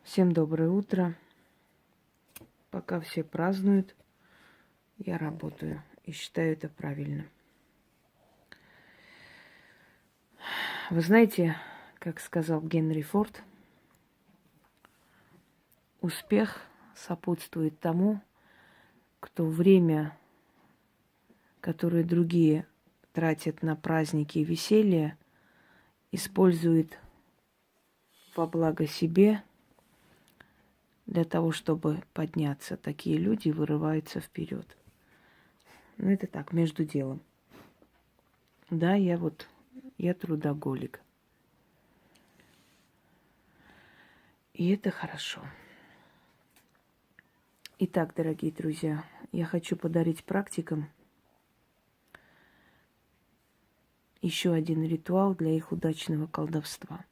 Всем доброе утро. Пока все празднуют, я работаю и считаю это правильно. Вы знаете, как сказал Генри Форд, успех сопутствует тому, кто время, которое другие тратят на праздники и веселье, использует во благо себе для того, чтобы подняться. Такие люди вырываются вперед. Ну, это так, между делом. Да, я трудоголик. И это хорошо. Итак, дорогие друзья, я хочу подарить практикам еще один ритуал для их удачного колдовства.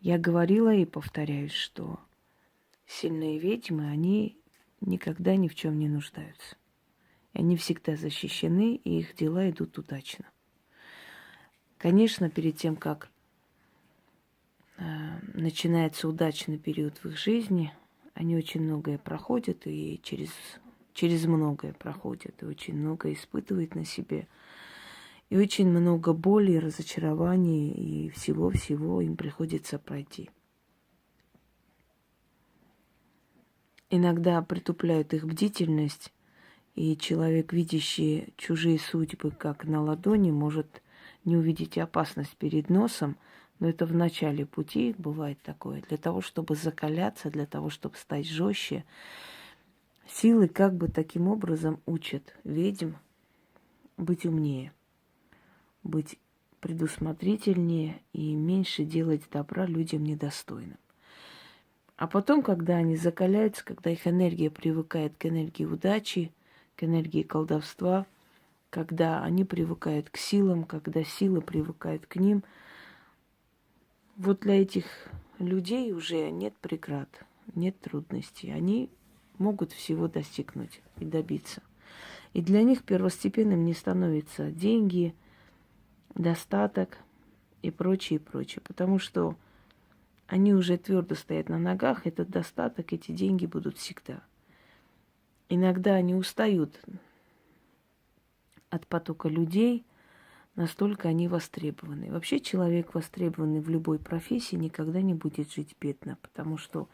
Я говорила и повторяюсь, что сильные ведьмы, они никогда ни в чем не нуждаются. И они всегда защищены, и их дела идут удачно. Конечно, перед тем, как начинается удачный период в их жизни, они очень многое проходят и через многое проходят, и очень многое испытывают на себе. И очень много боли, разочарований и всего-всего им приходится пройти. Иногда притупляют их бдительность, и человек, видящий чужие судьбы как на ладони, может не увидеть опасность перед носом, но это в начале пути бывает такое. Для того, чтобы закаляться, для того, чтобы стать жестче, силы как бы таким образом учат ведьм быть умнее, быть предусмотрительнее и меньше делать добра людям недостойным. А потом, когда они закаляются, когда их энергия привыкает к энергии удачи, к энергии колдовства, когда они привыкают к силам, когда силы привыкают к ним, вот для этих людей уже нет преград, нет трудностей. Они могут всего достигнуть и добиться. И для них первостепенным не становятся деньги, достаток и прочее, прочее. Потому что они уже твердо стоят на ногах, этот достаток, эти деньги будут всегда. Иногда они устают от потока людей, настолько они востребованы. Вообще человек, востребованный в любой профессии, никогда не будет жить бедно, потому что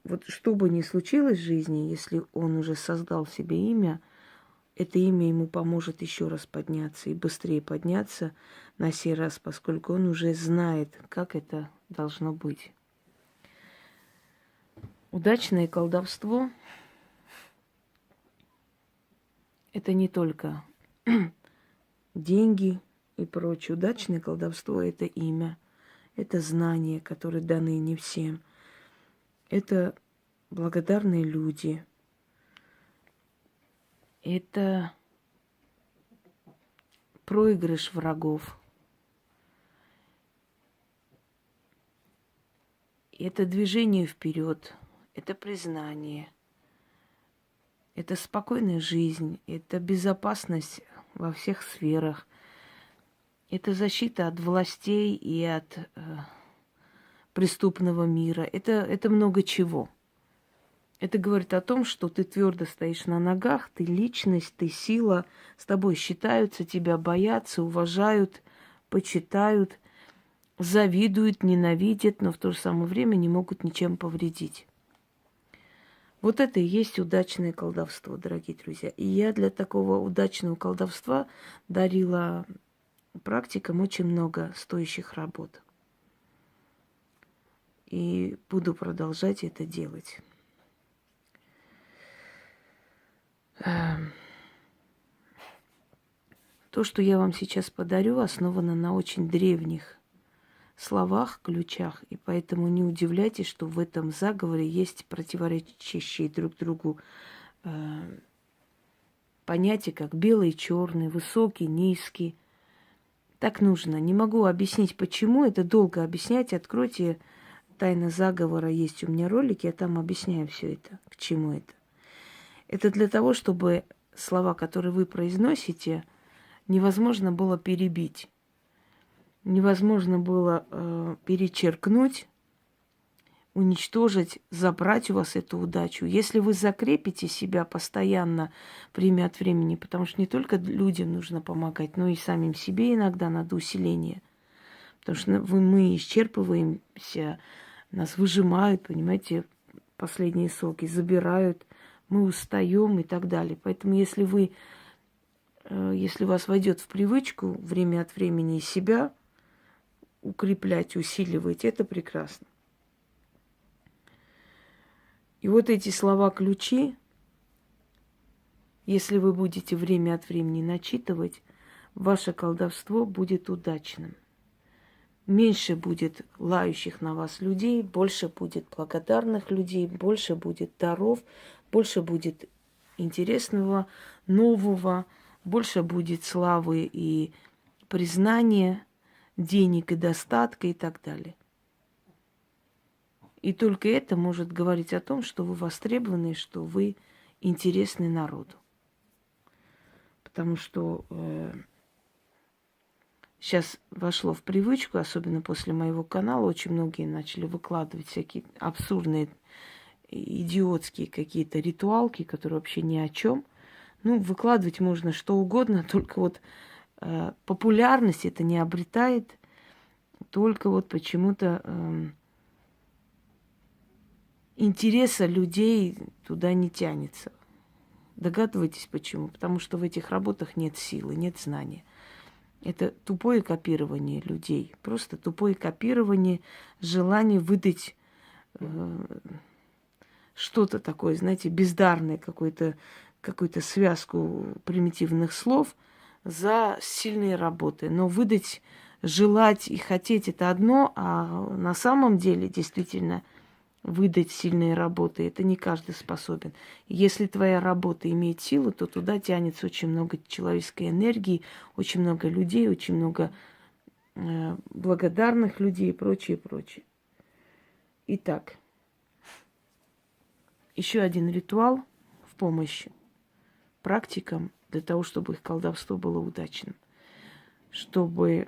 вот что бы ни случилось в жизни, если он уже создал себе имя, это имя ему поможет еще раз подняться и быстрее подняться на сей раз, поскольку он уже знает, как это должно быть. Удачное колдовство – это не только деньги и прочее. Удачное колдовство – это имя, это знания, которые даны не всем. Это благодарные люди. Это проигрыш врагов. Это движение вперед. Это признание. Это спокойная жизнь. Это безопасность во всех сферах. Это защита от властей и от преступного мира. Это много чего. Это говорит о том, что ты твердо стоишь на ногах, ты личность, ты сила, с тобой считаются, тебя боятся, уважают, почитают, завидуют, ненавидят, но в то же самое время не могут ничем повредить. Вот это и есть удачное колдовство, дорогие друзья. И я для такого удачного колдовства дарила практикам очень много стоящих работ. И буду продолжать это делать. То, что я вам сейчас подарю, основано на очень древних словах, ключах, и поэтому не удивляйтесь, что в этом заговоре есть противоречащие друг другу понятия, как белый, черный, высокий, низкий. Так нужно. Не могу объяснить, почему. Это долго объяснять. Откройте «Тайна заговора», есть у меня ролик, я там объясняю все это, к чему это. Это для того, чтобы слова, которые вы произносите, невозможно было перебить. Невозможно было перечеркнуть, уничтожить, забрать у вас эту удачу. Если вы закрепите себя постоянно, время от времени, потому что не только людям нужно помогать, но и самим себе иногда надо усиление. Потому что мы исчерпываемся, нас выжимают, понимаете, последние соки, забирают, мы устаем и так далее. Поэтому если у вас войдет в привычку время от времени себя укреплять, усиливать, это прекрасно. И вот эти слова-ключи, если вы будете время от времени начитывать, ваше колдовство будет удачным. Меньше будет лающих на вас людей, больше будет благодарных людей, больше будет даров, больше будет интересного, нового, больше будет славы и признания, денег и достатка и так далее. И только это может говорить о том, что вы востребованы, что вы интересны народу. Потому что сейчас вошло в привычку, особенно после моего канала, очень многие начали выкладывать всякие абсурдные, идиотские какие-то ритуалки, которые вообще ни о чем. Ну, выкладывать можно что угодно, только вот популярность это не обретает, только вот почему-то интереса людей туда не тянется. Догадываетесь почему? Потому что в этих работах нет силы, нет знания. Это тупое копирование людей. Просто тупое копирование, желание выдать что-то такое, знаете, бездарное, какую-то связку примитивных слов за сильные работы. Но выдать, желать и хотеть это одно, а на самом деле действительно выдать сильные работы, это не каждый способен. Если твоя работа имеет силу, то туда тянется очень много человеческой энергии, очень много людей, очень много благодарных людей и прочее, прочее. Итак, еще один ритуал в помощь практикам для того, чтобы их колдовство было удачным. Чтобы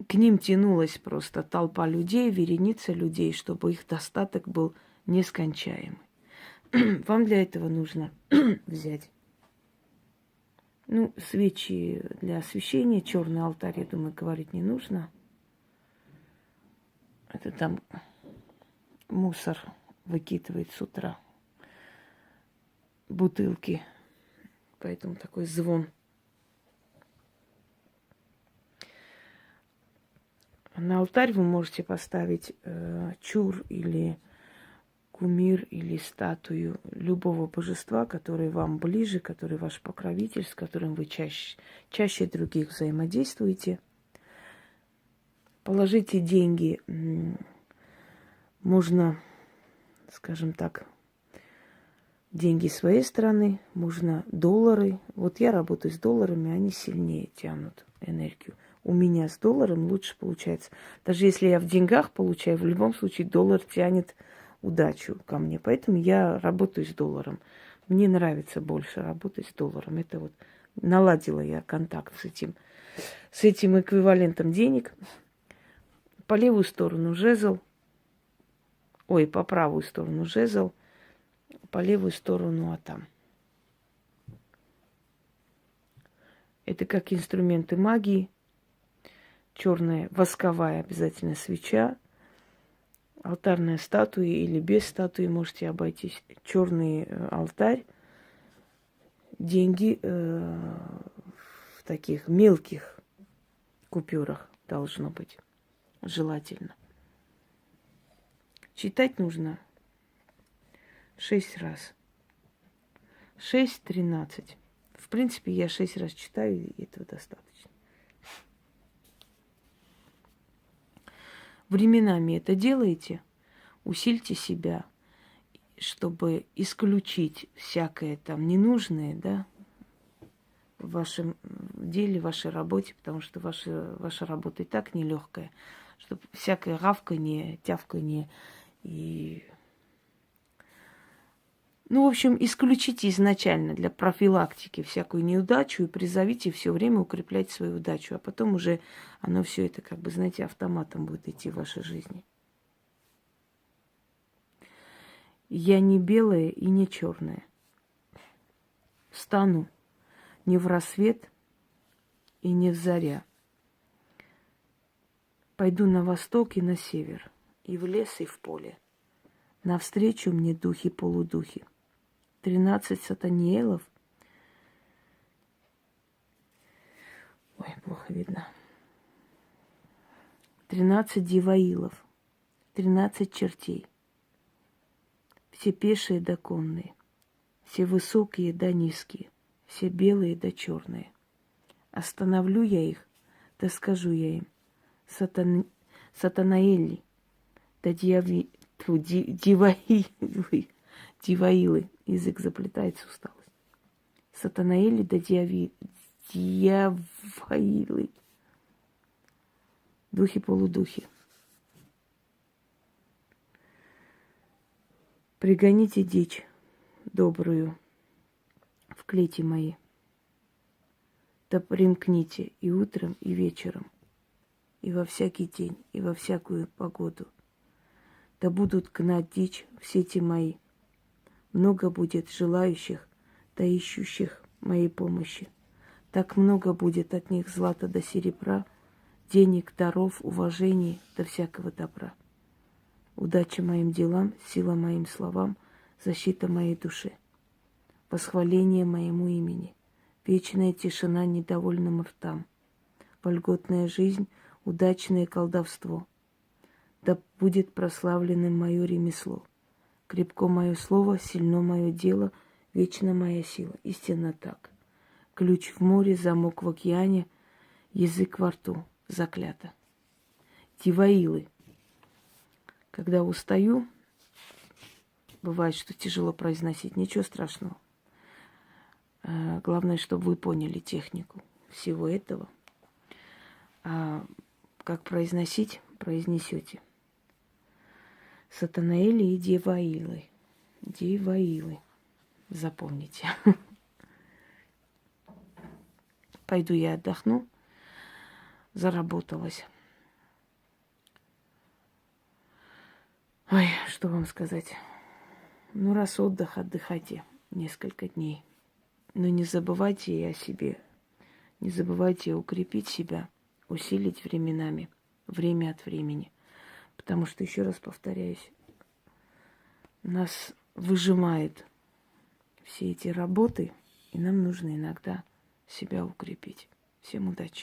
к ним тянулась просто толпа людей, вереница людей, чтобы их достаток был нескончаемый. Вам для этого нужно взять, свечи для освещения, черный алтарь, я думаю, говорить не нужно. Это там мусор выкидывает с утра, бутылки, поэтому такой звон. На алтарь вы можете поставить чур или кумир или статую любого божества, который вам ближе, который ваш покровитель, с которым вы чаще других взаимодействуете. Положите деньги, можно, скажем так, деньги своей страны, можно доллары. Вот я работаю с долларами, они сильнее тянут энергию. У меня с долларом лучше получается. Даже если я в деньгах получаю, в любом случае доллар тянет удачу ко мне. Поэтому я работаю с долларом. Мне нравится больше работать с долларом. Это вот наладила я контакт с этим эквивалентом денег. По левую сторону жезл. По правую сторону жезл. По левую сторону атам. Это как инструменты магии. Черная восковая обязательно свеча, алтарная статуя или без статуи можете обойтись. Черный алтарь, деньги в таких мелких купюрах должно быть желательно. Читать нужно 6 раз. 6-13. В принципе, я 6 раз читаю, и этого достаточно. Временами это делаете, усильте себя, чтобы исключить всякое там ненужное, да, в вашем деле, в вашей работе, потому что ваша работа и так нелегкая, чтобы всякое гавканье, тявканье и... в общем, исключите изначально для профилактики всякую неудачу и призовите все время укреплять свою удачу. А потом уже оно все это, знаете, автоматом будет идти в вашей жизни. Я не белая и не черная. Стану не в рассвет и не в заря. Пойду на восток и на север, и в лес, и в поле. Навстречу мне духи-полудухи. 13 сатаниэлов. Ой, плохо видно. 13 диваилов. 13 чертей. Все пешие да конные. Все высокие да низкие. Все белые да черные. Остановлю я их, да скажу я им. Сатанаэли, да диваилы. Язык заплетается, усталость. Сатанаэли, да дьяваилы. Духи-полудухи. Пригоните дичь добрую в клети мои. Да примкните и утром, и вечером, и во всякий день, и во всякую погоду. Да будут гнать дичь в сети мои. Много будет желающих, да ищущих моей помощи. Так много будет от них злата до серебра, денег, даров, уважений, до всякого добра. Удача моим делам, сила моим словам, защита моей душе. Восхваление моему имени. Вечная тишина недовольным ртам. Вольготная жизнь, удачное колдовство. Да будет прославленным мое ремесло. Крепко мое слово, сильно мое дело, вечна моя сила. Истинно так. Ключ в море, замок в океане, язык во рту. Заклято. Диваилы. Когда устаю, бывает, что тяжело произносить, ничего страшного. Главное, чтобы вы поняли технику всего этого. А как произносить, произнесете. Сатанаэли и диваилы. Диваилы. Запомните. Пойду я отдохну. Заработалась. Ой, что вам сказать. Ну, раз отдых, отдыхайте несколько дней. Но не забывайте и о себе. Не забывайте укрепить себя, усилить временами, время от времени. Потому что, еще раз повторяюсь, нас выжимает все эти работы, и нам нужно иногда себя укрепить. Всем удачи!